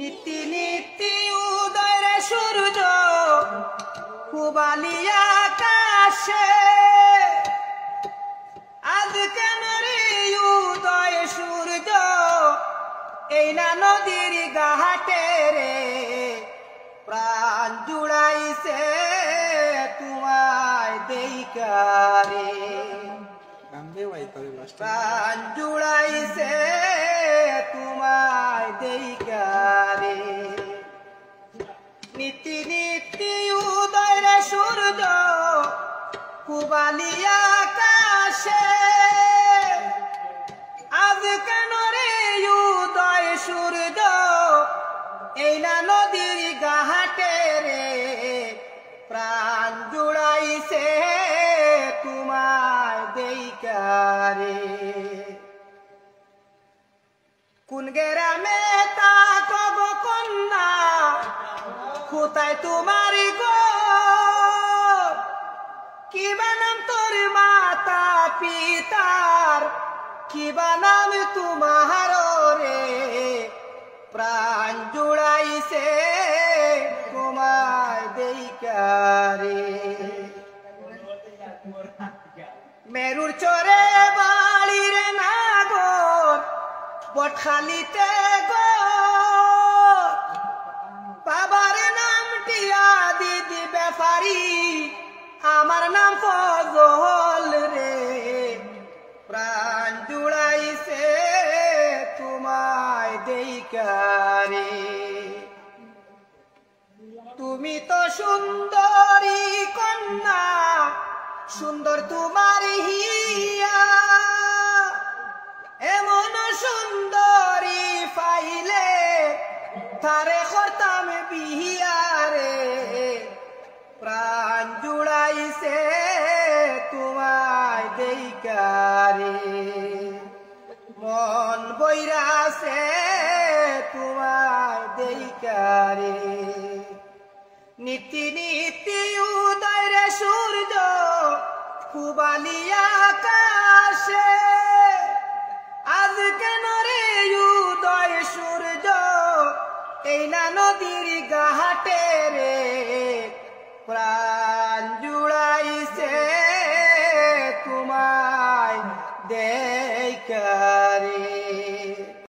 নীতি নীতি উদয়ের সূর্য পূবালিয়া আকাশে আজ কেন রে উদয় সূর্য এই না নদীর ঘাটে রে প্রাণ জুড়াইছে তোমায় দেইকা রে প্রাণ জুড়াইছে তোমায় দেইকা রে নীতি নীতি উদয়ের সূর্য পূবালিয়া আকাশে আজ কেন রে উদয় সূর্য এই না নদীর ঘাটে রে প্রাণ জুড়াইছে তোমায় দেইকা রে কোন গ্রামে তাকো গো কন্যা কোথায় তোমার গো কিবা নাম তোর মাতা পিতার কিবা নাম তোমার রে প্রাণ জুড়াইছে তোমায় দেইকা রে মেরুর চরে বাড়ির নাগর বটখালিতে গো বাবার নাম টিয়া দিদি ব্যাপারী আমার নাম ফজল রে প্রাণ জুড়াইছে তোমায় দেইকা রে তুমি তো সুন্দরী কন্যা সুন্দর তোমার হিয়া এমন সুন্দরী পাইলে তারে করতাম বিয়া রে প্রাণ জুড়াইছে তোমায় দেইকা রে মন বইরাছে তোমায় দেইকা রে নীতি নীতি উদয়ের সূর্য পূবালিয়া আকাশে আজ কেন রে উদয় সূর্য এই না নদীর ঘাটে রে প্রাণ